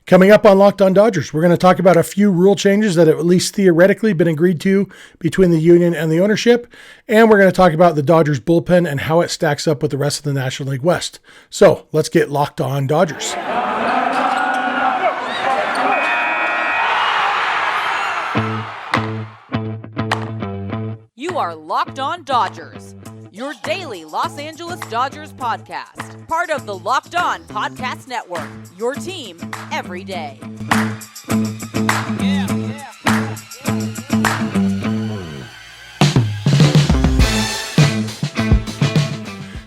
Coming up on Locked On Dodgers, we're going to talk about a few rule changes that have at least theoretically been agreed to between the union and the ownership, and we're going to talk about the Dodgers bullpen and how it stacks up with the rest of the National League West. So let's get Locked On Dodgers. You are Locked On Dodgers, your daily Los Angeles Dodgers podcast. Part of the Locked On Podcast Network, your team every day.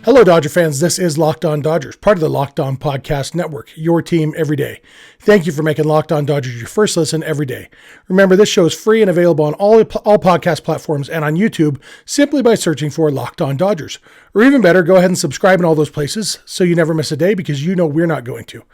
Hello, Dodger fans. This is Locked On Dodgers, part of the Locked On Podcast Network, your team every day. Thank you for making Locked On Dodgers your first listen every day. Remember, this show is free and available on all podcast platforms and on YouTube simply by searching for Locked On Dodgers. Or even better, go ahead and subscribe in all those places so you never miss a day, because you know we're not going to.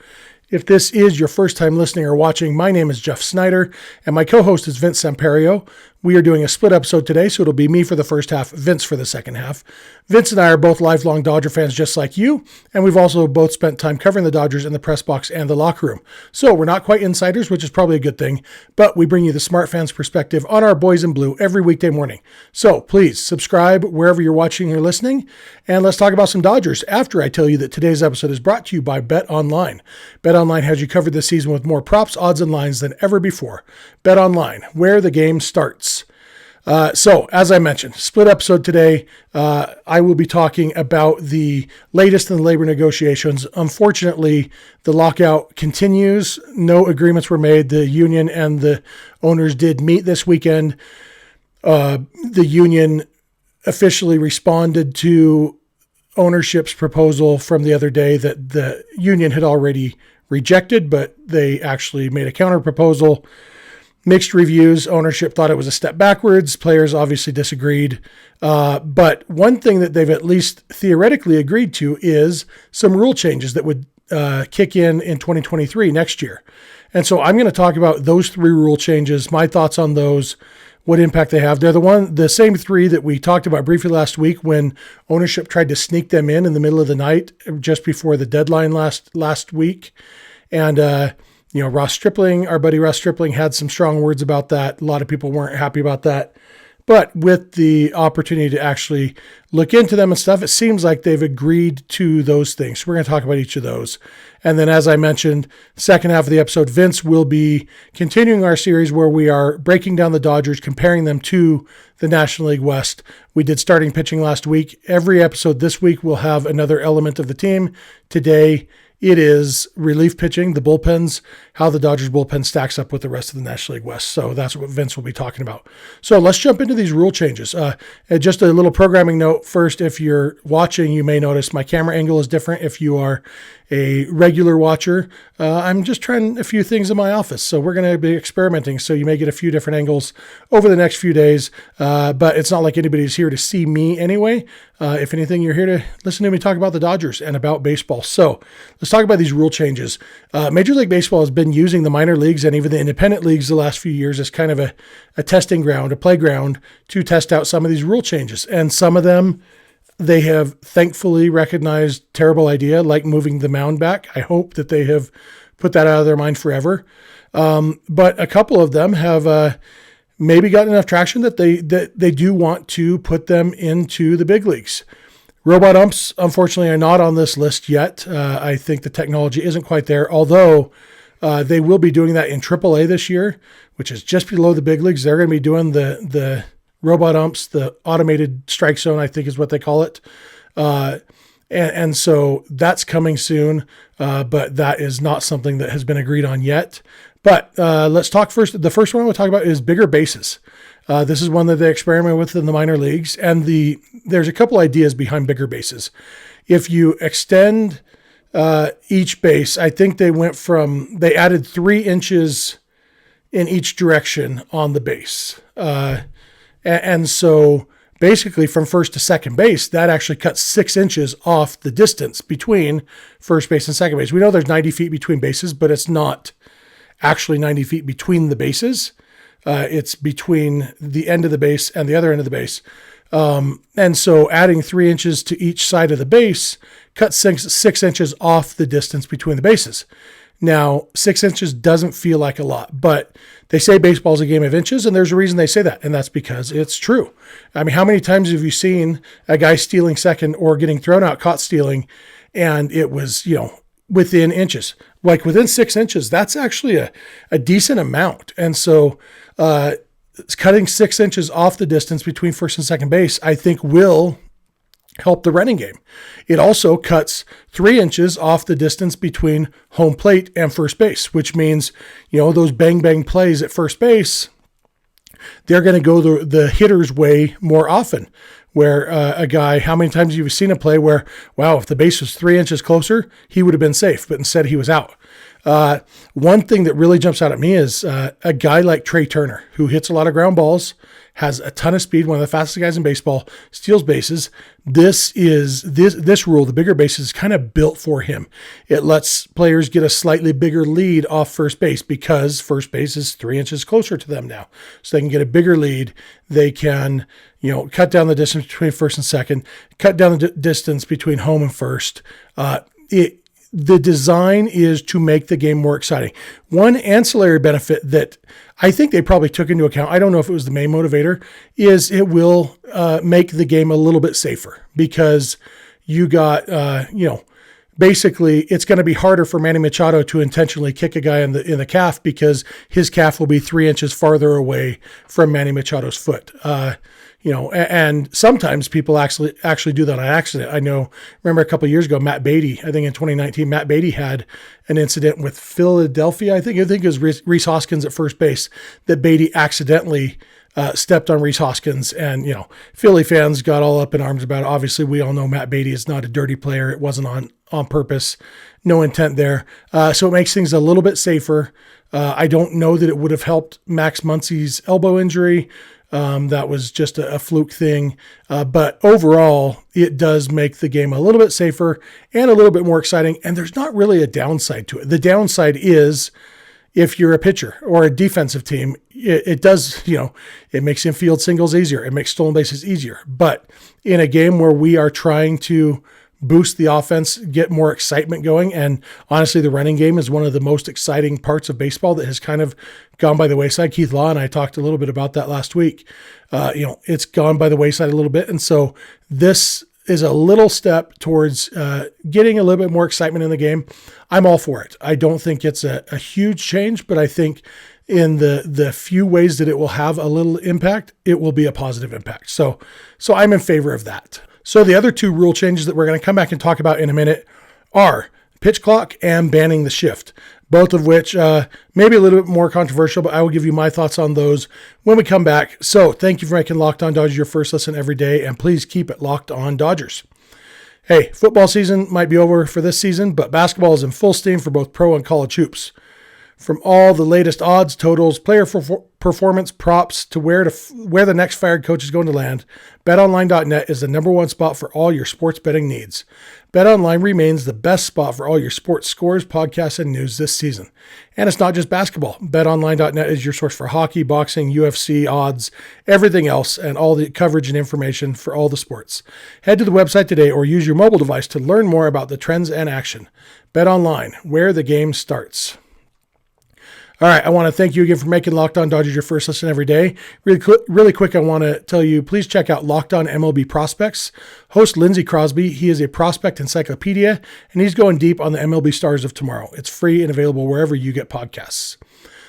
If this is your first time listening or watching, my name is Jeff Snider, and my co-host is Vince Samperio. We are doing a split episode today, so it'll be me for the first half, Vince for the second half. Vince and I are both lifelong Dodger fans just like you, and we've also both spent time covering the Dodgers in the press box and the locker room. So we're not quite insiders, which is probably a good thing, but we bring you the smart fans perspective on our boys in blue every weekday morning. So please subscribe wherever you're watching or listening, and let's talk about some Dodgers after I tell you that today's episode is brought to you by BetOnline. BetOnline has you covered this season with more props, odds, and lines than ever before. BetOnline, where the game starts. So, as I mentioned, split episode today. I will be talking about the latest in the labor negotiations. Unfortunately, the lockout continues. No agreements were made. The union and the owners did meet this weekend. The union officially responded to ownership's proposal from the other day that the union had already rejected, but they actually made a counter proposal. Mixed reviews. Ownership thought it was a step backwards. Players obviously disagreed. But one thing that they've at least theoretically agreed to is some rule changes that would kick in 2023 next year. And so I'm going to talk about those three rule changes, my thoughts on those, what impact they have. They're the same three that we talked about briefly last week when ownership tried to sneak them in the middle of the night just before the deadline last week. And, Ross Stripling, our buddy Ross Stripling, had some strong words about that. A lot of people weren't happy about that. But with the opportunity to actually look into them and stuff, it seems like they've agreed to those things. So we're going to talk about each of those. And then, as I mentioned, second half of the episode, Vince will be continuing our series where we are breaking down the Dodgers, comparing them to the National League West. We did starting pitching last week. Every episode this week will have another element of the team. Today, it is relief pitching, the bullpens, how the Dodgers bullpen stacks up with the rest of the National League West. So that's what Vince will be talking about. So let's jump into these rule changes. Just a little programming note first. If you're watching, you may notice my camera angle is different. If you are a regular watcher, I'm just trying a few things in my office. So we're going to be experimenting. So you may get a few different angles over the next few days, but it's not like anybody's here to see me anyway. If anything, you're here to listen to me talk about the Dodgers and about baseball. So let's talk about these rule changes. Major League Baseball has been using the minor leagues and even the independent leagues the last few years as kind of a testing ground, a playground to test out some of these rule changes. And some of them, they have thankfully recognized terrible idea, like moving the mound back. I hope that they have put that out of their mind forever. But a couple of them have maybe gotten enough traction that they do want to put them into the big leagues. Robot umps, unfortunately, are not on this list yet. I think the technology isn't quite there, although they will be doing that in AAA this year, which is just below the big leagues. They're going to be doing the robot umps, the automated strike zone, I think is what they call it. And so that's coming soon, but that is not something that has been agreed on yet. But let's talk first. The first one we'll talk about is bigger bases. This is one that they experiment with in the minor leagues, and there's a couple ideas behind bigger bases. If you extend each base, I think they added 3 inches in each direction on the base. And so basically from first to second base, that actually cuts 6 inches off the distance between first base and second base. We know there's 90 feet between bases, but it's not actually 90 feet between the bases. It's between the end of the base and the other end of the base. And so adding 3 inches to each side of the base cuts 6 inches off the distance between the bases. Now, 6 inches doesn't feel like a lot, but they say baseball's a game of inches, and there's a reason they say that, and that's because it's true. I mean, how many times have you seen a guy stealing second or getting thrown out, caught stealing, and it was, within inches? Like within 6 inches, that's actually a decent amount. And so cutting 6 inches off the distance between first and second base, I think will help the running game. It also cuts 3 inches off the distance between home plate and first base, which means, those bang bang plays at first base, they're going to go the hitter's way more often. Where a guy, how many times have you seen a play where, wow, if the base was 3 inches closer, he would have been safe, but instead he was out. One thing that really jumps out at me is a guy like Trey Turner, who hits a lot of ground balls, has a ton of speed, one of the fastest guys in baseball, steals bases. This rule, the bigger bases, is kind of built for him. It lets players get a slightly bigger lead off first base because first base is 3 inches closer to them now. So they can get a bigger lead. They can, cut down the distance between first and second, cut down the distance between home and first. The design is to make the game more exciting. One ancillary benefit that I think they probably took into account, I don't know if it was the main motivator, is it will make the game a little bit safer because you got, basically it's going to be harder for Manny Machado to intentionally kick a guy in the calf because his calf will be 3 inches farther away from Manny Machado's foot. And sometimes people actually do that on accident. Remember a couple of years ago, Matt Beatty, I think in 2019, Matt Beatty had an incident with Philadelphia. I think it was Rhys Hoskins at first base that Beatty accidentally stepped on Rhys Hoskins, and Philly fans got all up in arms about it. Obviously, we all know Matt Beatty is not a dirty player. It wasn't on purpose, no intent there. So it makes things a little bit safer. I don't know that it would have helped Max Muncy's elbow injury. That was just a fluke thing. But overall, it does make the game a little bit safer and a little bit more exciting. And there's not really a downside to it. The downside is if you're a pitcher or a defensive team, it does, it makes infield singles easier. It makes stolen bases easier. But in a game where we are trying to boost the offense, get more excitement going. And honestly, the running game is one of the most exciting parts of baseball that has kind of gone by the wayside. Keith Law and I talked a little bit about that last week. It's gone by the wayside a little bit. And so this is a little step towards getting a little bit more excitement in the game. I'm all for it. I don't think it's a huge change, but I think in the few ways that it will have a little impact, it will be a positive impact. So I'm in favor of that. So the other two rule changes that we're going to come back and talk about in a minute are pitch clock and banning the shift, both of which may be a little bit more controversial, but I will give you my thoughts on those when we come back. So thank you for making Locked On Dodgers your first listen every day, and please keep it Locked On Dodgers. Hey, football season might be over for this season, but basketball is in full steam for both pro and college hoops. From all the latest odds, totals, player performance, props to where the next fired coach is going to land, BetOnline.net is the number one spot for all your sports betting needs. BetOnline remains the best spot for all your sports scores, podcasts, and news this season. And it's not just basketball. BetOnline.net is your source for hockey, boxing, UFC, odds, everything else, and all the coverage and information for all the sports. Head to the website today or use your mobile device to learn more about the trends and action. BetOnline, where the game starts. All right, I want to thank you again for making Locked On Dodgers your first listen every day. Really quick, I want to tell you, please check out Locked On MLB Prospects. Host Lindsey Crosby, he is a prospect encyclopedia, and he's going deep on the MLB stars of tomorrow. It's free and available wherever you get podcasts.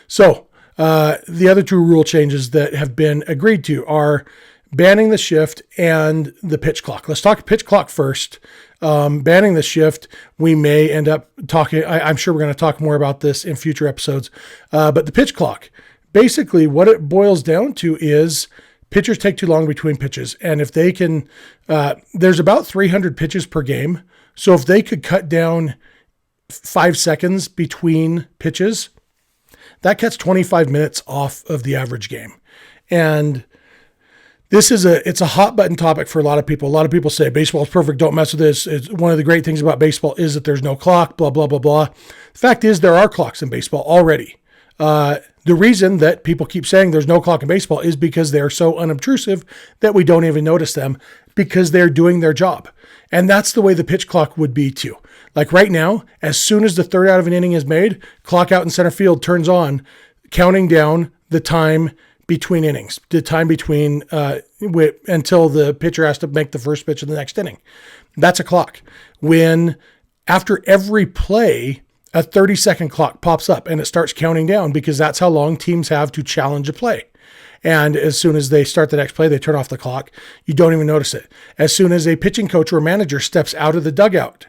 So the other two rule changes that have been agreed to are banning the shift and the pitch clock. Let's talk pitch clock first. Banning the shift, we may end up talking, I'm sure we're going to talk more about this in future episodes, but the pitch clock, basically what it boils down to is pitchers take too long between pitches. And if they can, there's about 300 pitches per game. So if they could cut down 5 seconds between pitches, that cuts 25 minutes off of the average game. And it's a hot button topic for a lot of people. A lot of people say baseball is perfect. Don't mess with this. It's one of the great things about baseball is that there's no clock, blah, blah, blah, blah. The fact is there are clocks in baseball already. The reason that people keep saying there's no clock in baseball is because they're so unobtrusive that we don't even notice them because they're doing their job. And that's the way the pitch clock would be too. Like right now, as soon as the third out of an inning is made, clock out in center field turns on, counting down the time between innings, the time between until the pitcher has to make the first pitch of the next inning. That's a clock. When after every play, a 30-second clock pops up and it starts counting down because that's how long teams have to challenge a play. And as soon as they start the next play, they turn off the clock. You don't even notice it. As soon as a pitching coach or manager steps out of the dugout,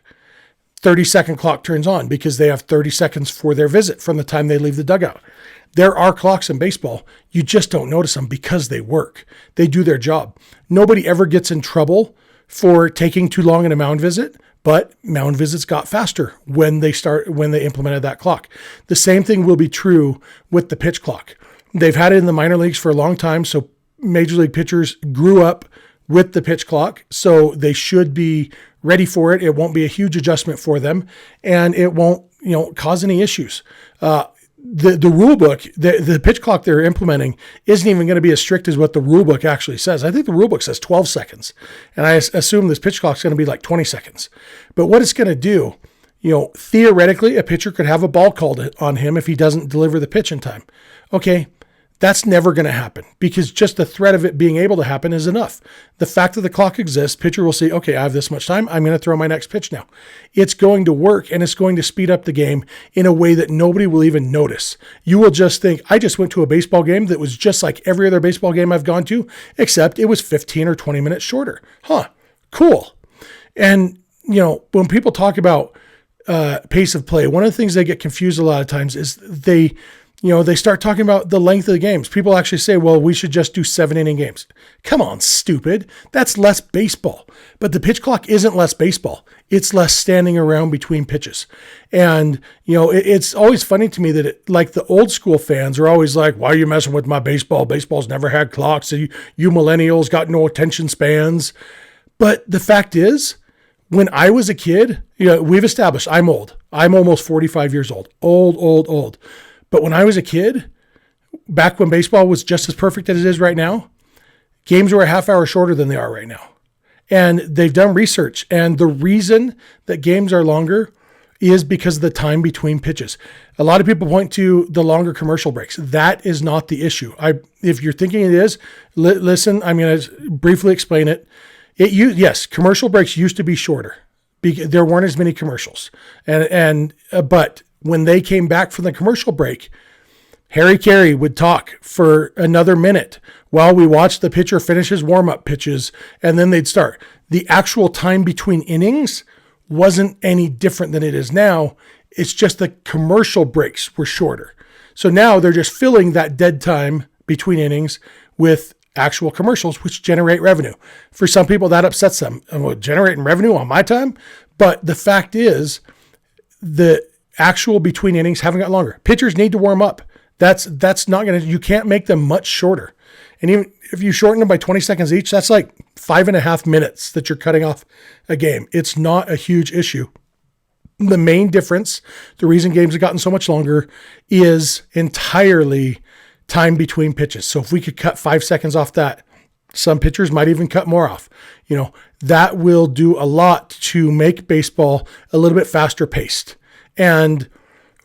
30-second clock turns on because they have 30 seconds for their visit from the time they leave the dugout. There are clocks in baseball. You just don't notice them because they work. They do their job. Nobody ever gets in trouble for taking too long in a mound visit, but mound visits got faster when they implemented that clock. The same thing will be true with the pitch clock. They've had it in the minor leagues for a long time, so major league pitchers grew up with the pitch clock, so they should be ready for it. It won't be a huge adjustment for them, and it won't, cause any issues. The rule book, the pitch clock they're implementing isn't even going to be as strict as what the rule book actually says. I think the rule book says 12 seconds, and I assume this pitch clock is going to be like 20 seconds. But what it's going to do, theoretically, a pitcher could have a ball called on him if he doesn't deliver the pitch in time. Okay, that's never going to happen because just the threat of it being able to happen is enough. The fact that the clock exists, pitcher will say, okay, I have this much time. I'm going to throw my next pitch now. It's going to work, and it's going to speed up the game in a way that nobody will even notice. You will just think, I just went to a baseball game that was just like every other baseball game I've gone to, except it was 15 or 20 minutes shorter. Cool. And, when people talk about pace of play, one of the things they get confused a lot of times is they start talking about the length of the games. People actually say, well, we should just do 7-inning games. Come on, stupid. That's less baseball. But the pitch clock isn't less baseball. It's less standing around between pitches. And, it's always funny to me that like the old school fans are always like, why are you messing with my baseball? Baseball's never had clocks. You millennials got no attention spans. But the fact is, when I was a kid, we've established I'm old. I'm almost 45 years old. Old. But when I was a kid, back when baseball was just as perfect as it is right now, games were a half hour shorter than they are right now. And they've done research. And the reason that games are longer is because of the time between pitches. A lot of people point to the longer commercial breaks. That is not the issue. If you're thinking it is, listen, I'm going to briefly explain it. Yes, commercial breaks used to be shorter. There weren't as many commercials. But when they came back from the commercial break, Harry Carey would talk for another minute while we watched the pitcher finish his warm-up pitches, and then they'd start. The actual time between innings wasn't any different than it is now. It's just the commercial breaks were shorter. So now they're just filling that dead time between innings with actual commercials, which generate revenue. For some people, that upsets them. Generating revenue on my time? But the fact is, the actual between innings haven't got longer. Pitchers need to warm up. That's not going to, you can't make them much shorter. And even if you shorten them by 20 seconds each, that's like 5.5 minutes that you're cutting off a game. It's not a huge issue. The main difference, the reason games have gotten so much longer is entirely time between pitches. So if we could cut 5 seconds off that, some pitchers might even cut more off. That will do a lot to make baseball a little bit faster paced. And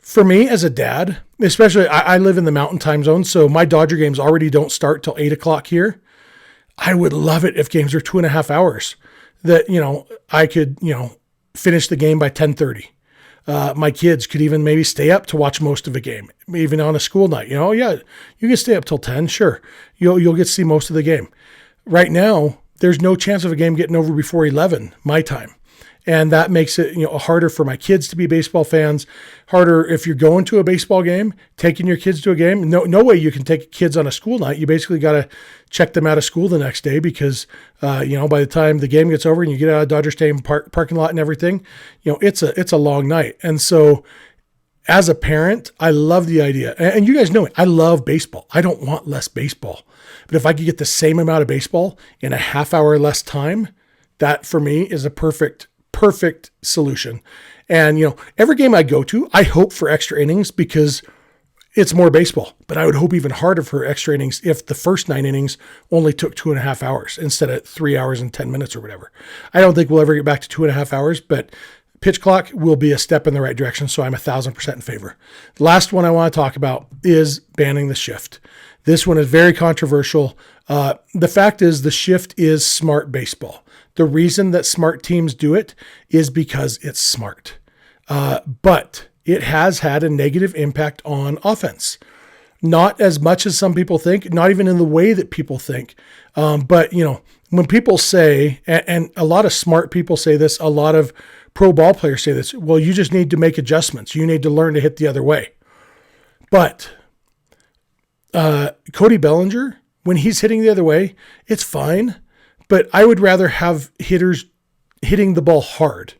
for me as a dad, especially I live in the mountain time zone, so my Dodger games already don't start till 8 o'clock here. I would love it if games are 2.5 hours that, I could, finish the game by 10:30. My kids could even maybe stay up to watch most of a game, even on a school night. Yeah, you can stay up till 10. Sure. You'll get to see most of the game. Right now, there's no chance of a game getting over before 11, my time. And that makes it, harder for my kids to be baseball fans, harder if you're going to a baseball game, taking your kids to a game. No way you can take kids on a school night. You basically got to check them out of school the next day because, by the time the game gets over and you get out of Dodger Stadium parking lot and everything, it's a long night. And so as a parent, I love the idea. And you guys know it. I love baseball. I don't want less baseball. But if I could get the same amount of baseball in a half hour less time, that for me is a perfect solution. And, every game I go to, I hope for extra innings because it's more baseball, but I would hope even harder for extra innings if the first 9 innings only took 2.5 hours instead of 3 hours and 10 minutes or whatever. I don't think we'll ever get back to 2.5 hours, but pitch clock will be a step in the right direction, so I'm 1,000% in favor. The last one I want to talk about is banning the shift. This one is very controversial. The fact is the shift is smart baseball. The reason that smart teams do it is because it's smart. But it has had a negative impact on offense. Not as much as some people think, not even in the way that people think. But, when people say, and a lot of smart people say this, a lot of pro ball players say this, well, you just need to make adjustments. You need to learn to hit the other way. But Cody Bellinger, when he's hitting the other way, it's fine. But I would rather have hitters hitting the ball hard.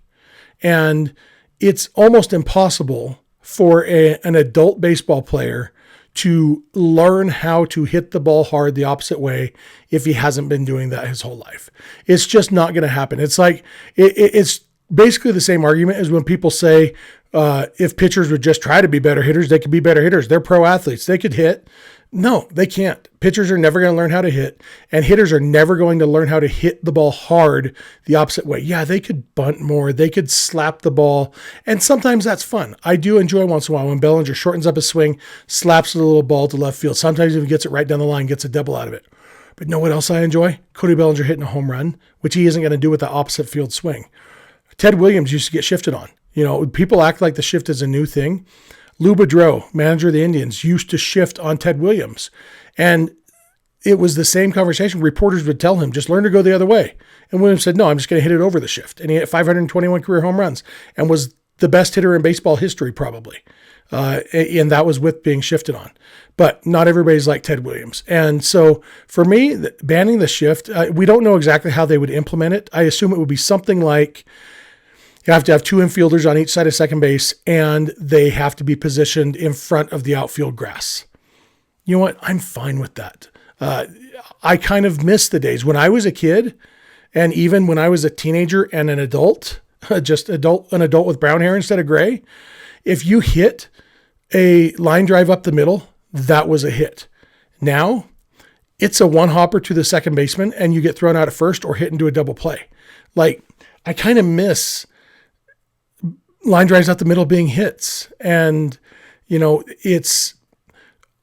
And it's almost impossible for an adult baseball player to learn how to hit the ball hard the opposite way if he hasn't been doing that his whole life. It's just not going to happen. It's like, it's basically the same argument as when people say, if pitchers would just try to be better hitters, they could be better hitters. They're pro athletes. They could hit. No, they can't. Pitchers are never going to learn how to hit, and hitters are never going to learn how to hit the ball hard the opposite way. Yeah, they could bunt more. They could slap the ball, and sometimes that's fun. I do enjoy once in a while when Bellinger shortens up his swing, slaps a little ball to left field. Sometimes if he gets it right down the line, gets a double out of it. But know what else I enjoy? Cody Bellinger hitting a home run, which he isn't going to do with the opposite field swing. Ted Williams used to get shifted on. People act like the shift is a new thing. Lou Boudreau, manager of the Indians, used to shift on Ted Williams. And it was the same conversation. Reporters would tell him, just learn to go the other way. And Williams said, no, I'm just going to hit it over the shift. And he hit 521 career home runs and was the best hitter in baseball history, probably. And that was with being shifted on. But not everybody's like Ted Williams. And so for me, banning the shift, we don't know exactly how they would implement it. I assume it would be something like, you have to have two infielders on each side of second base, and they have to be positioned in front of the outfield grass. You know what? I'm fine with that. I kind of miss the days when I was a kid, and even when I was a teenager and an adult, an adult with brown hair instead of gray. If you hit a line drive up the middle, that was a hit. Now, it's a one hopper to the second baseman, and you get thrown out at first or hit into a double play. Like, I kind of miss line drives out the middle being hits. And,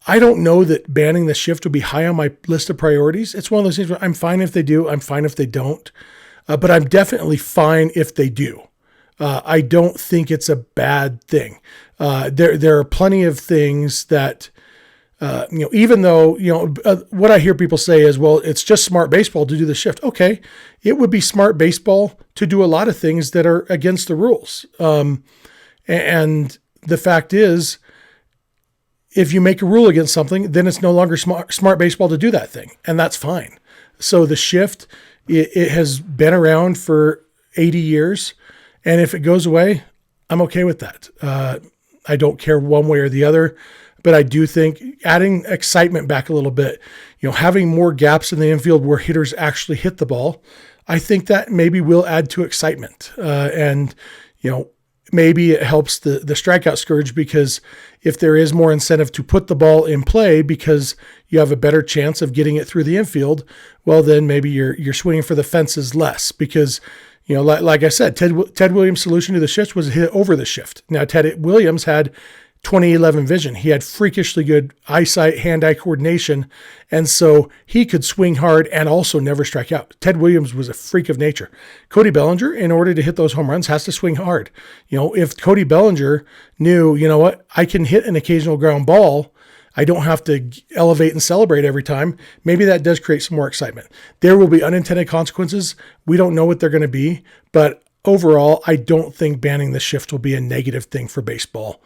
I don't know that banning the shift would be high on my list of priorities. It's one of those things where I'm fine if they do, I'm fine if they don't. But I'm definitely fine if they do. I don't think it's a bad thing. There are plenty of things that, even though, what I hear people say is, well, it's just smart baseball to do the shift. Okay. It would be smart baseball to do a lot of things that are against the rules. And the fact is, if you make a rule against something, then it's no longer smart baseball to do that thing. And that's fine. So the shift, it has been around for 80 years. And if it goes away, I'm okay with that. I don't care one way or the other. But I do think adding excitement back a little bit, having more gaps in the infield where hitters actually hit the ball, I think that maybe will add to excitement. And maybe it helps the strikeout scourge, because if there is more incentive to put the ball in play because you have a better chance of getting it through the infield, well, then maybe you're swinging for the fences less because, like I said, Ted Williams' solution to the shift was to hit over the shift. Now, Ted Williams had 2011 vision. He had freakishly good eyesight, hand-eye coordination, and so he could swing hard and also never strike out. Ted Williams was a freak of nature. Cody Bellinger, in order to hit those home runs, has to swing hard. If Cody Bellinger knew, I can hit an occasional ground ball, I don't have to elevate and celebrate every time, maybe that does create some more excitement. There will be unintended consequences. We don't know what they're going to be, but overall, I don't think banning the shift will be a negative thing for baseball.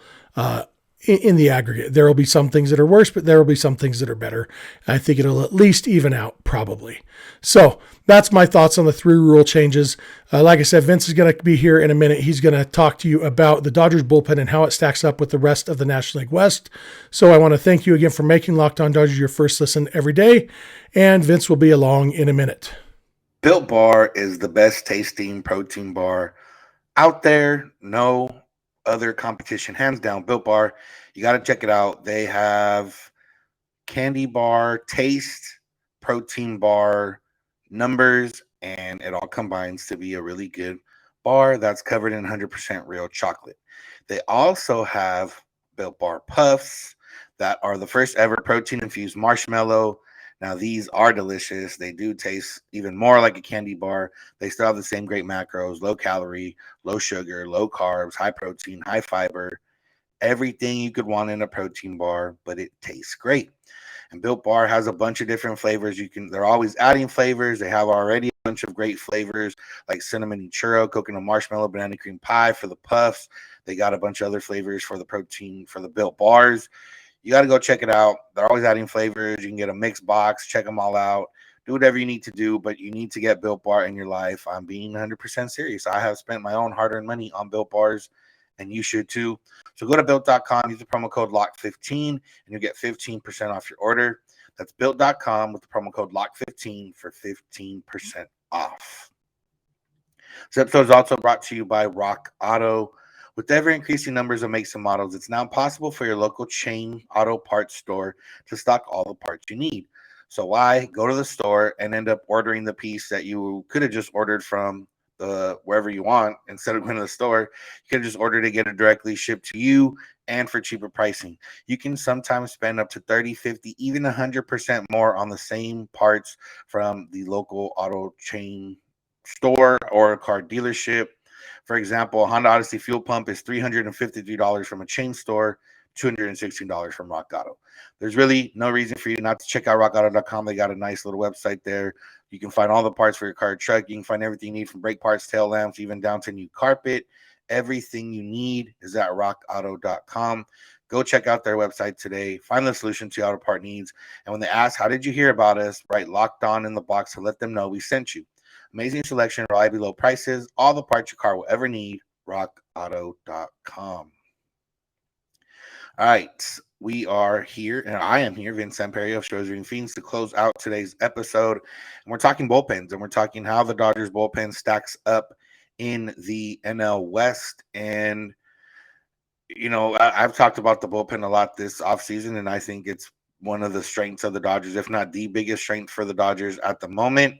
In the aggregate, there will be some things that are worse, but there will be some things that are better. I think it'll at least even out, probably. So that's my thoughts on the 3 rule changes. Like I said, Vince is going to be here in a minute. He's going to talk to you about the Dodgers bullpen and how it stacks up with the rest of the National League West. So I want to thank you again for making Locked On Dodgers your first listen every day. And Vince will be along in a minute. Built Bar is the best tasting protein bar out there. No other competition, hands down. Built Bar, you got to check it out. They have candy bar taste, protein bar numbers, and it all combines to be a really good bar that's covered in 100% real chocolate. They also have Built Bar Puffs that are the first ever protein infused marshmallow. Now, these are delicious. They do taste even more like a candy bar. They still have the same great macros: low calorie, low sugar, low carbs, high protein, high fiber, everything you could want in a protein bar, but it tastes great. And Built Bar has a bunch of different flavors. They're always adding flavors. They have already a bunch of great flavors like cinnamon and churro, coconut marshmallow, banana cream pie for the puffs. They got a bunch of other flavors for the protein for the Built Bars. You got to go check it out. They're always adding flavors. You can get a mixed box, check them all out. Do whatever you need to do, but you need to get Built Bar in your life. I'm being 100% serious. I have spent my own hard-earned money on Built Bars, and you should too. So go to built.com, use the promo code LOCK15, and you'll get 15% off your order. That's built.com with the promo code LOCK15 for 15% off. This episode is also brought to you by Rock Auto. With ever increasing numbers of makes and models, it's now possible for your local chain auto parts store to stock all the parts you need. So why go to the store and end up ordering the piece that you could have just ordered from the wherever you want instead of going to the store? You could have just ordered to get it directly shipped to you and for cheaper pricing. You can sometimes spend up to 30, 50, even 100% more on the same parts from the local auto chain store or a car dealership. For example, a Honda Odyssey fuel pump is $353 from a chain store, $216 from Rock Auto. There's really no reason for you not to check out rockauto.com. They got a nice little website there. You can find all the parts for your car or truck. You can find everything you need from brake parts, tail lamps, even down to new carpet. Everything you need is at rockauto.com. Go check out their website today. Find the solution to your auto part needs. And when they ask, how did you hear about us? Write Locked On in the box to let them know we sent you. Amazing selection, reliably low prices, all the parts your car will ever need, rockauto.com. All right, we are here, and I am here, Vince Samperio of Shows Green Fiends, to close out today's episode. And we're talking bullpens, and we're talking how the Dodgers bullpen stacks up in the NL West. And, you know, I've talked about the bullpen a lot this offseason, and I think it's one of the strengths of the Dodgers, if not the biggest strength for the Dodgers at the moment.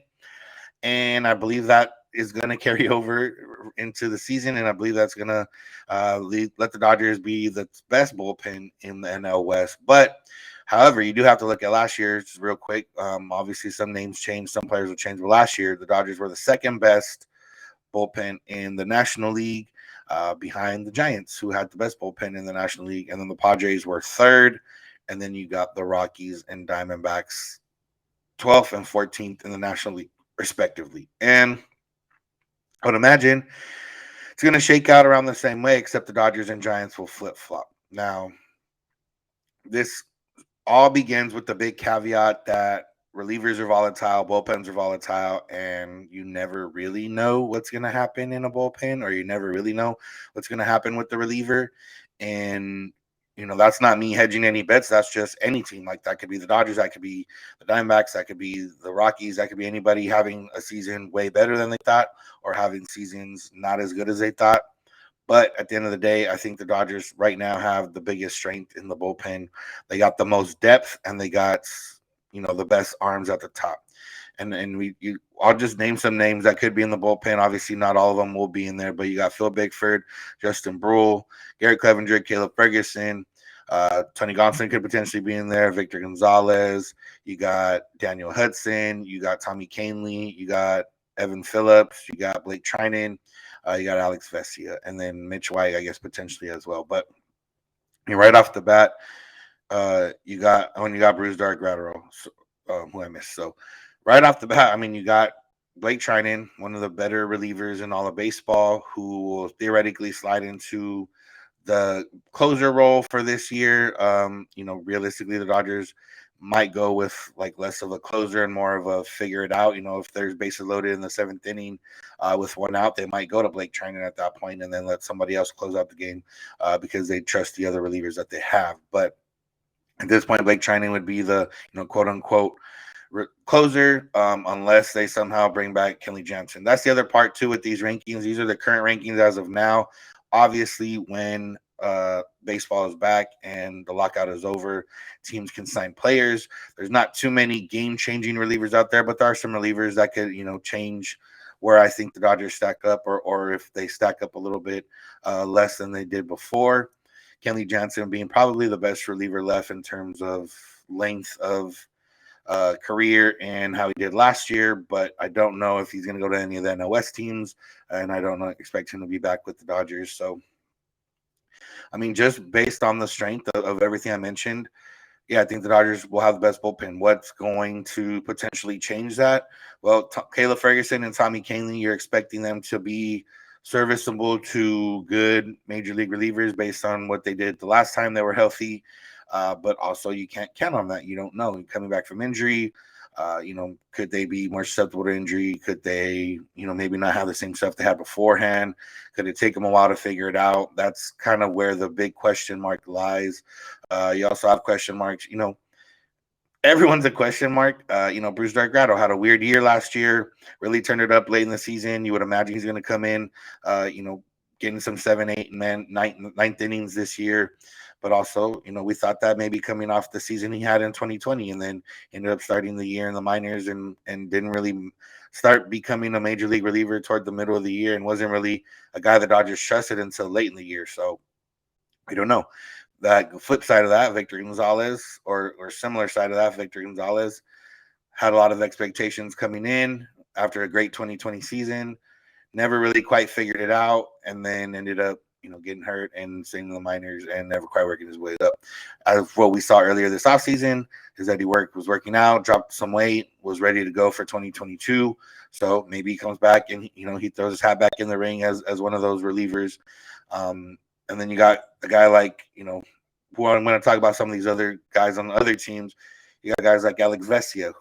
And I believe that is going to carry over into the season, and I believe that's going to let the Dodgers be the best bullpen in the NL West. But, however, you do have to look at last year just real quick. Obviously, some names change, some players will change. But last year, the Dodgers were the second best bullpen in the National League, behind the Giants, who had the best bullpen in the National League. And then the Padres were third, and then you got the Rockies and Diamondbacks 12th and 14th in the National League, respectively. And I would imagine it's going to shake out around the same way, except the Dodgers and Giants will flip-flop. Now, this all begins with the big caveat that relievers are volatile, bullpens are volatile, and you never really know what's going to happen in a bullpen, or you never really know what's going to happen with the reliever. And you know, that's not me hedging any bets. That's just any team. Like, that could be the Dodgers, that could be the Diamondbacks, that could be the Rockies, that could be anybody having a season way better than they thought or having seasons not as good as they thought. But at the end of the day, I think the Dodgers right now have the biggest strength in the bullpen. They got the most depth, and they got, you know, the best arms at the top. I'll just name some names that could be in the bullpen. Obviously, not all of them will be in there, but you got Phil Bickford, Justin Brule, Gary Clevenger, Caleb Ferguson, Tony Gonsolin could potentially be in there, Victor Gonzalez. You got Daniel Hudson, you got Tommy Kahnle, you got Evan Phillips, you got Blake Trinan, you got Alex Vesia, and then Mitch White, I guess, potentially as well. But right off the bat, you got Bruce Dark Gratterall, who I missed. So right off the bat, I mean, you got Blake Trinan, one of the better relievers in all of baseball, who will theoretically slide into the closer role for this year. You know, realistically, the Dodgers might go with like less of a closer and more of a figure it out. You know, if there's bases loaded in the seventh inning with one out, they might go to Blake Trinan at that point and then let somebody else close out the game because they trust the other relievers that they have. But at this point, Blake Trinan would be the, you know, quote unquote closer, unless they somehow bring back Kenley Jansen. That's the other part too with these rankings. These are the current rankings as of now. Obviously, when baseball is back and the lockout is over, teams can sign players. There's not too many game-changing relievers out there, but there are some relievers that could, you know, change where I think the Dodgers stack up, or if they stack up a little bit less than they did before. Kenley Jansen being probably the best reliever left in terms of length of career and how he did last year, but I don't know if he's going to go to any of the NOS teams, and I don't expect him to be back with the Dodgers. So, I mean, just based on the strength of everything I mentioned, yeah, I think the Dodgers will have the best bullpen. What's going to potentially change that? Well, Caleb Ferguson and Tommy Kahnle, you're expecting them to be serviceable to good major league relievers based on what they did the last time they were healthy. But also, you can't count on that. You don't know. Coming back from injury, could they be more susceptible to injury? Could they, maybe not have the same stuff they had beforehand? Could it take them a while to figure it out? That's kind of where the big question mark lies. You also have question marks. Everyone's a question mark. Bruce Dark-Grotto had a weird year last year, really turned it up late in the season. You would imagine he's going to come in, getting some 7, 8, and ninth innings this year. But also, we thought that maybe coming off the season he had in 2020, and then ended up starting the year in the minors and didn't really start becoming a major league reliever toward the middle of the year, and wasn't really a guy the Dodgers trusted until late in the year. So I don't know. That flip side of that, Victor Gonzalez, or similar side of that, Victor Gonzalez had a lot of expectations coming in after a great 2020 season, never really quite figured it out, and then ended up, getting hurt and staying in the minors and never quite working his way up. As what we saw earlier this offseason is that he was working out, dropped some weight, was ready to go for 2022. So maybe he comes back and, he throws his hat back in the ring as one of those relievers. And then you got a guy like, who I'm going to talk about some of these other guys on the other teams. You got guys like Alex Vesia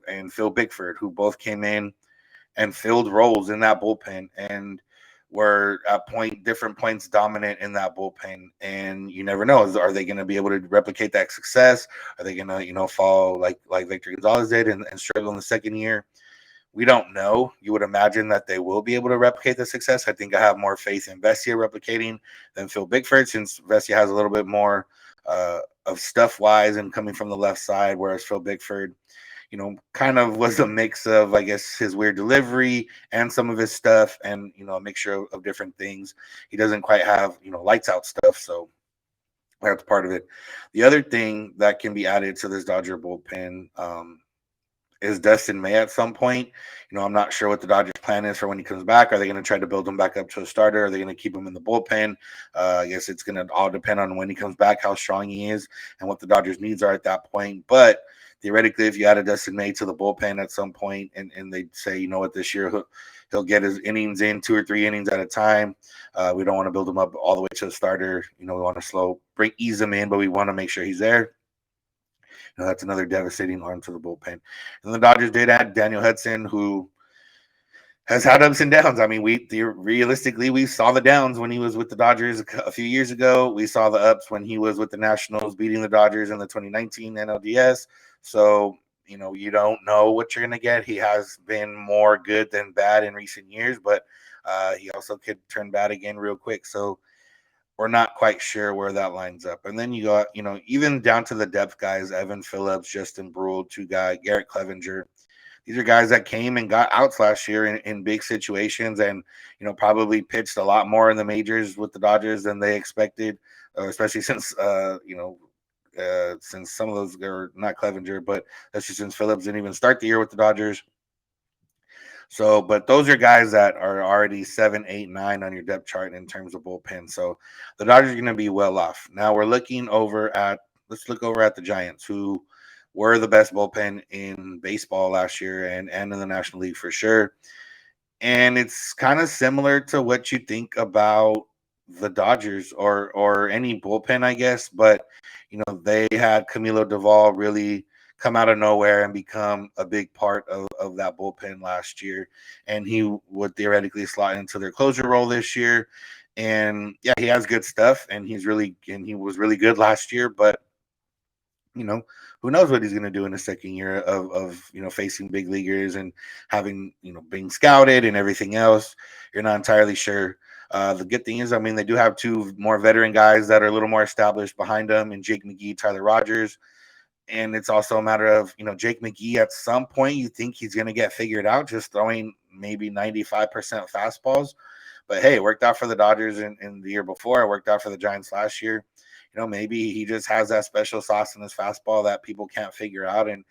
and Phil Bickford, who both came in and filled roles in that bullpen and were at different points dominant in that bullpen. And you never know, are they going to be able to replicate that success? Are they going to, fall like Victor Gonzalez did and struggle in the second year? We don't know. You would imagine that they will be able to replicate the success. I think I have more faith in Vesia replicating than Phil Bickford, since Vesia has a little bit more of stuff-wise and coming from the left side, whereas Phil Bickford, kind of was a mix of, I guess, his weird delivery and some of his stuff, and, a mixture of different things. He doesn't quite have, lights out stuff, so that's part of it. The other thing that can be added to this Dodger bullpen is Dustin May at some point. I'm not sure what the Dodgers' plan is for when he comes back. Are they going to try to build him back up to a starter? Are they going to keep him in the bullpen? I guess it's going to all depend on when he comes back, how strong he is, and what the Dodgers' needs are at that point. But theoretically, if you added Dustin May to the bullpen at some point and they say, this year he'll get his innings in 2 or 3 innings at a time. We don't want to build him up all the way to the starter. We want to ease him in, but we want to make sure he's there. That's another devastating arm to the bullpen. And the Dodgers did add Daniel Hudson, who has had ups and downs. I mean, realistically, we saw the downs when he was with the Dodgers a few years ago. We saw the ups when he was with the Nationals, beating the Dodgers in the 2019 NLDS. So, you don't know what you're going to get. He has been more good than bad in recent years, but he also could turn bad again real quick. So we're not quite sure where that lines up. And then you got, even down to the depth guys, Evan Phillips, Justin Brule, Garrett Clevenger. These are guys that came and got outs last year in big situations and, probably pitched a lot more in the majors with the Dodgers than they expected, especially since, since some of those are not Clevenger, but especially since Phillips didn't even start the year with the Dodgers. So, but those are guys that are already 7, 8, 9 on your depth chart in terms of bullpen. So the Dodgers are going to be well off. Now let's look over at the Giants, who were the best bullpen in baseball last year and in the National League for sure. And it's kind of similar to what you think about the Dodgers or any bullpen, I guess. But, they had Camilo Doval really come out of nowhere and become a big part of that bullpen last year. And he would theoretically slot into their closer role this year. And yeah, he has good stuff and he was really good last year, but who knows what he's going to do in the second year of facing big leaguers and having, being scouted and everything else. You're not entirely sure. The good thing is, they do have 2 more veteran guys that are a little more established behind them, and Jake McGee, Tyler Rogers. And it's also a matter of, Jake McGee, at some point, you think he's going to get figured out, just throwing maybe 95% fastballs. But hey, it worked out for the Dodgers in the year before. It worked out for the Giants last year. Maybe he just has that special sauce in his fastball that people can't figure out, and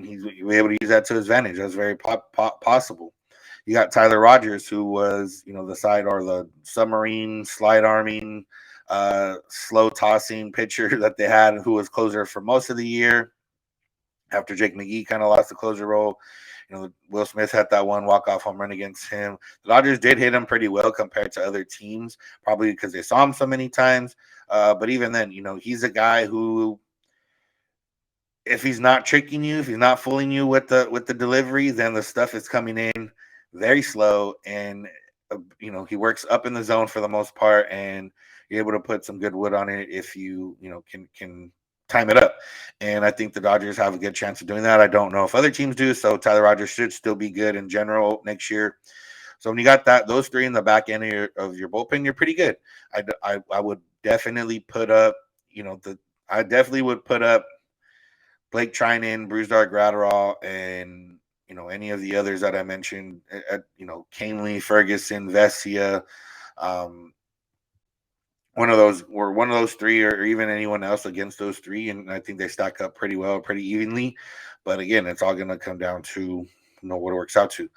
he's able to use that to his advantage. That's very possible. You got Tyler Rogers, who was, the side or the submarine slide arming, slow tossing pitcher that they had, who was closer for most of the year after Jake McGee kind of lost the closer role. Will Smith had that one walk-off home run against him. The Dodgers did hit him pretty well compared to other teams, probably because they saw him so many times. But even then, he's a guy who, if he's not tricking you, if he's not fooling you with the delivery, then the stuff is coming in very slow, and he works up in the zone for the most part, and you're able to put some good wood on it if you can time it up. And I think the Dodgers have a good chance of doing that. I don't know if other teams do, so Tyler Rogers should still be good in general next year. So when you got those three in the back end of your bullpen, you're pretty good. I would definitely put up, I definitely would put up Blake Trinan, Brusdar Graterol, and any of the others that I mentioned, Canely, Ferguson, Vesia, one of those three, or even anyone else against those three, and I think they stack up pretty well, pretty evenly. But again, it's all going to come down to what it works out to.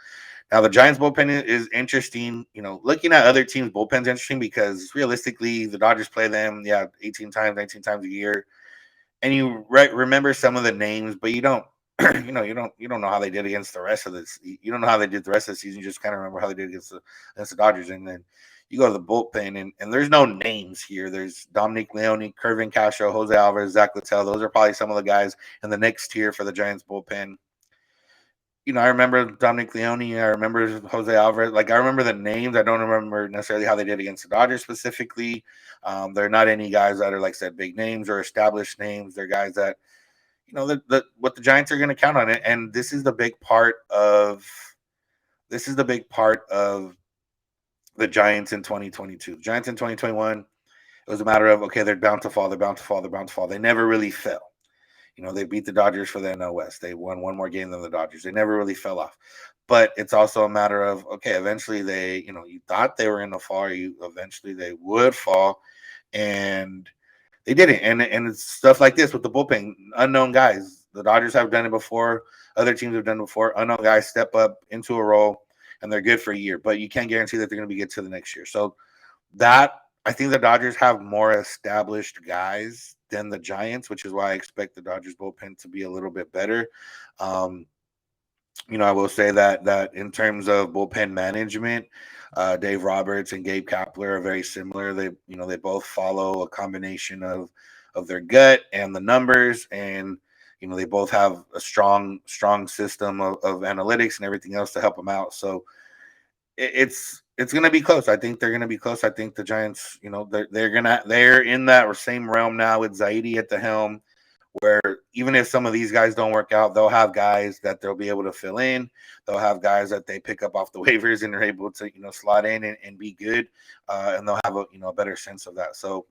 Now, the Giants bullpen is interesting. Looking at other teams' bullpens is interesting because realistically, the Dodgers play them 18 times, 19 times a year, and you remember some of the names, but you don't. You don't know how they did against the rest of this. You don't know how they did the rest of the season. You just kind of remember how they did against the Dodgers, and then you go to the bullpen, and there's no names here. There's Dominic Leone, Kervin Castro, Jose Alvarez, Zach Littell. Those are probably some of the guys in the next tier for the Giants bullpen. I remember Dominic Leone. I remember Jose Alvarez. Like, I remember the names. I don't remember necessarily how they did against the Dodgers specifically. They're not any guys that are, like I said, big names or established names. They're guys that, what the Giants are going to count on it. And this is the big part of the Giants in 2022. The Giants in 2021, it was a matter of, okay, they're bound to fall. They never really fell. They beat the Dodgers for the NL West. They won one more game than the Dodgers. They never really fell off. But it's also a matter of, okay, eventually they, you thought they were going to fall. Eventually they would fall. And they didn't. And it's stuff like this with the bullpen. Unknown guys. The Dodgers have done it before. Other teams have done it before. Unknown guys step up into a role, and they're good for a year. But you can't guarantee that they're going to be good to the next year. So I think the Dodgers have more established guys than the Giants, which is why I expect the Dodgers bullpen to be a little bit better. I will say that in terms of bullpen management, Dave Roberts and Gabe Kapler are very similar. They both follow a combination of their gut and the numbers, and they both have a strong system of analytics and everything else to help them out. So it's going to be close. I think they're going to be close. I think the Giants, they're in that same realm now with Zaidi at the helm, where even if some of these guys don't work out, they'll have guys that they'll be able to fill in. They'll have guys that they pick up off the waivers and are able to, slot in and be good. And they'll have a better sense of that. So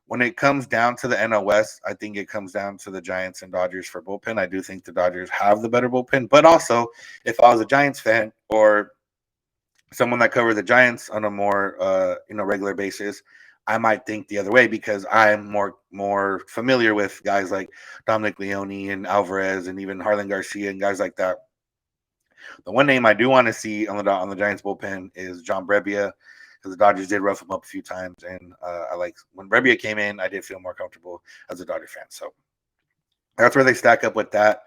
when it comes down to the NL West, I think it comes down to the Giants and Dodgers for bullpen. I do think the Dodgers have the better bullpen, but also if I was a Giants fan or someone that covered the Giants on a more regular basis, I might think the other way because I'm more familiar with guys like Dominic Leone and Alvarez and even Harlan Garcia and guys like that. The one name I do want to see on the Giants bullpen is John Brebbia, because the Dodgers did rough him up a few times, and I like when Brebbia came in, I did feel more comfortable as a Dodger fan. So that's where they stack up with that.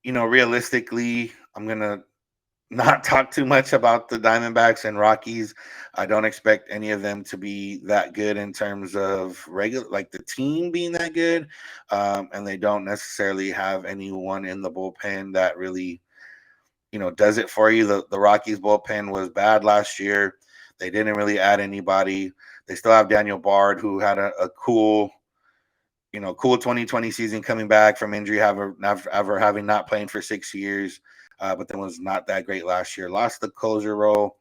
Realistically, I'm gonna not talk too much about the Diamondbacks and Rockies. I don't expect any of them to be that good in terms of the team being that good. And they don't necessarily have anyone in the bullpen that really, does it for you. The Rockies bullpen was bad last year. They didn't really add anybody. They still have Daniel Bard, who had a cool 2020 season coming back from injury, ever having not playing for 6 years. But then was not that great last year. Lost the closer role.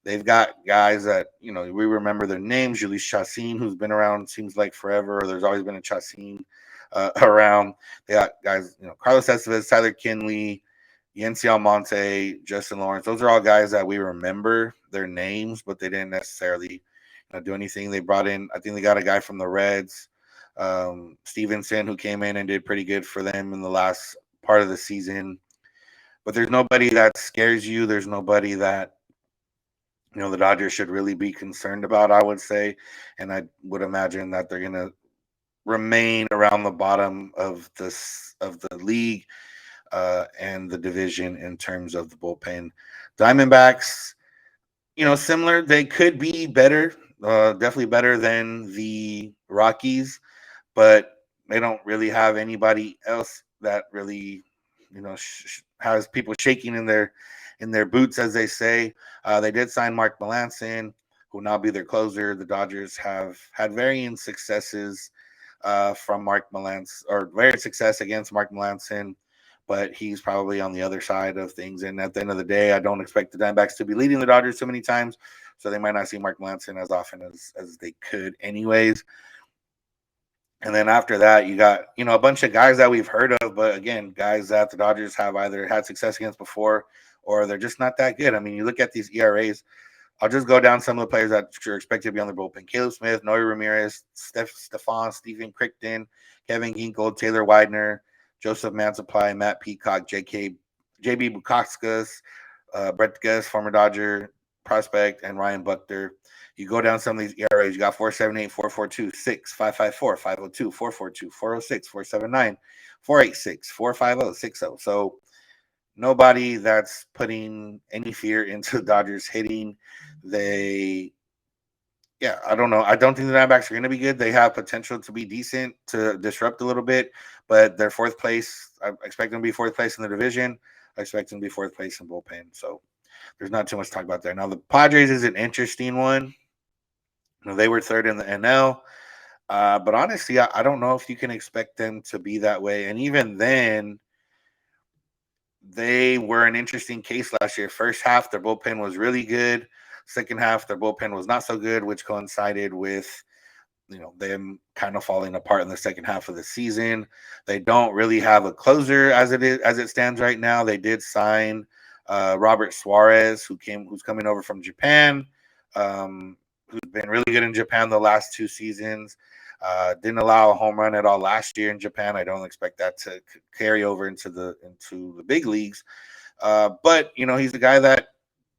They've got guys that, we remember their names. Jhoulys Chacin, who's been around, seems like forever. Or there's always been a Chacin around. They got guys, Carlos Estevez, Tyler Kinley, Yency Almonte, Justin Lawrence. Those are all guys that we remember their names, but they didn't necessarily do anything. They brought in, I think they got a guy from the Reds, Stevenson, who came in and did pretty good for them in the last part of the season. But there's nobody that scares you. There's nobody that the Dodgers should really be concerned about, I would say. And I would imagine that they're going to remain around the bottom of the league and the division in terms of the bullpen. Diamondbacks, similar. They could be better, definitely better than the Rockies, but they don't really have anybody else that really, has people shaking in their boots, as they say. They did sign Mark Melancon, who will now be their closer. The Dodgers have had varying successes from Mark Melancon, or very success against Mark Melancon, but he's probably on the other side of things. And at the end of the day, I don't expect the Diamondbacks to be leading the Dodgers too many times, so they might not see Mark Melancon as often as they could anyways. And then after that, you got, a bunch of guys that we've heard of, but again, guys that the Dodgers have either had success against before or they're just not that good. I mean, you look at these ERAs. I'll just go down some of the players that are expected to be on their bullpen. Caleb Smith, Noe Ramirez, Stephen Crichton, Kevin Ginkel, Taylor Widener, Joseph Mansupply, Matt Peacock, JB Bukauskas, Brett Gus, former Dodger prospect, and Ryan Buckner. You go down some of these ERAs, you got 4.78, 4.42, 6, 5.54, 5.02, 4.42, 4.06, 4.79, 4.86, 4.50, 6.0. So nobody that's putting any fear into the Dodgers hitting. I don't know. I don't think the Diamondbacks are going to be good. They have potential to be decent, to disrupt a little bit, but they're fourth place. I expect them to be fourth place in the division. I expect them to be fourth place in bullpen. So there's not too much to talk about there. Now, the Padres is an interesting one. They were third in the NL. But honestly, I don't know if you can expect them to be that way. And even then, they were an interesting case last year. First half, their bullpen was really good. Second half, their bullpen was not so good, which coincided with them kind of falling apart in the second half of the season. They don't really have a closer as it stands right now. They did sign Robert Suarez, who's coming over from Japan, who's been really good in Japan the last 2 seasons. Didn't allow a home run at all last year in Japan. I don't expect that to carry over into the big leagues. But he's the guy that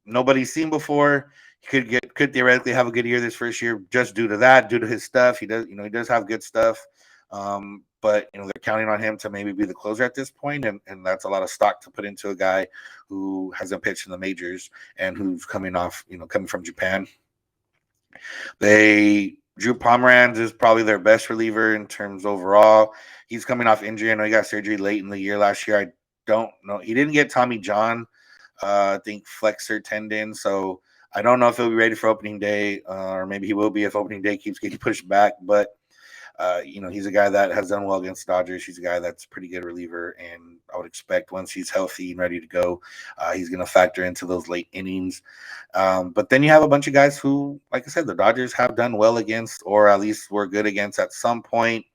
nobody's seen before. He could theoretically have a good year this first year just due to his stuff. He does have good stuff. But they're counting on him to maybe be the closer at this point, and that's a lot of stock to put into a guy who hasn't pitched in the majors and who's coming from Japan. Drew Pomeranz is probably their best reliever in terms overall. He's coming off injury. I know he got surgery late in the year last year. I don't know. He didn't get Tommy John, I think flexor tendon. So I don't know if he'll be ready for opening day, or maybe he will be if opening day keeps getting pushed back. But he's a guy that has done well against Dodgers. He's a guy that's a pretty good reliever, and I would expect once he's healthy and ready to go, he's going to factor into those late innings. But then you have a bunch of guys who, like I said, the Dodgers have done well against, or at least were good against at some point.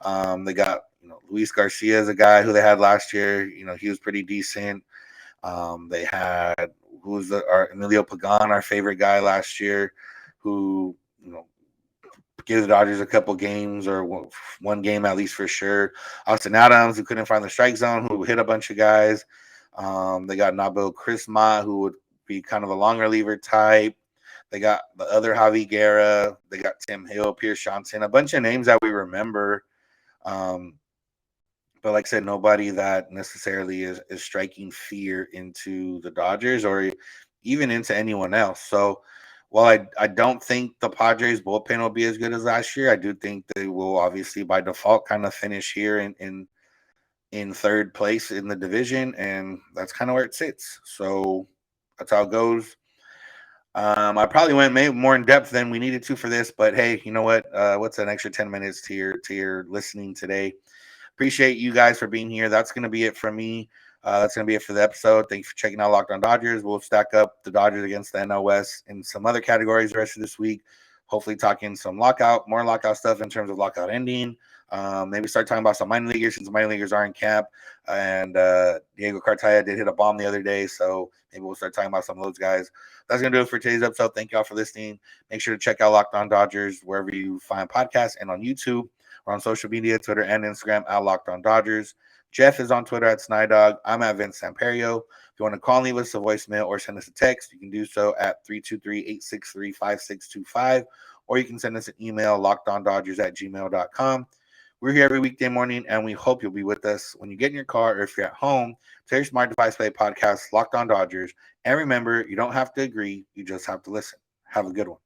They got, Luis Garcia is a guy who they had last year. He was pretty decent. They had our Emilio Pagan, our favorite guy last year, who give the Dodgers a couple games, or one game at least for sure. Austin Adams, who couldn't find the strike zone, who hit a bunch of guys. They got Nabil Crisma, who would be kind of a long reliever type. They got the other Javi Guerra. They got Tim Hill, Pierce Johnson, a bunch of names that we remember. But like I said, nobody that necessarily is striking fear into the Dodgers or even into anyone else. So while I don't think the Padres bullpen will be as good as last year, I do think they will obviously by default kind of finish here in third place in the division, and that's kind of where it sits. So that's how it goes. I probably went maybe more in depth than we needed to for this, but hey, you know what? What's an extra 10 minutes to your listening today? Appreciate you guys for being here. That's going to be it from me. That's going to be it for the episode. Thank you for checking out Locked On Dodgers. We'll stack up the Dodgers against the NL West in some other categories the rest of this week. Hopefully talking some more lockout stuff in terms of lockout ending, Maybe start talking about some minor leaguers since minor leaguers are in camp. And Diego Cartaya did hit a bomb the other day, so maybe we'll start talking about some of those guys. That's going to do it for today's episode. Thank y'all for listening. Make sure to check out Locked On Dodgers wherever you find podcasts and on YouTube or on social media, Twitter and Instagram at Locked On Dodgers. Jeff is on Twitter at Snider. I'm at Vince Samperio. If you want to call and leave us a voicemail or send us a text, you can do so at 323-863-5625, or you can send us an email, lockedondodgers@gmail.com. We're here every weekday morning, and we hope you'll be with us when you get in your car or if you're at home. Tell your smart device play podcast, Locked On Dodgers. And remember, you don't have to agree. You just have to listen. Have a good one.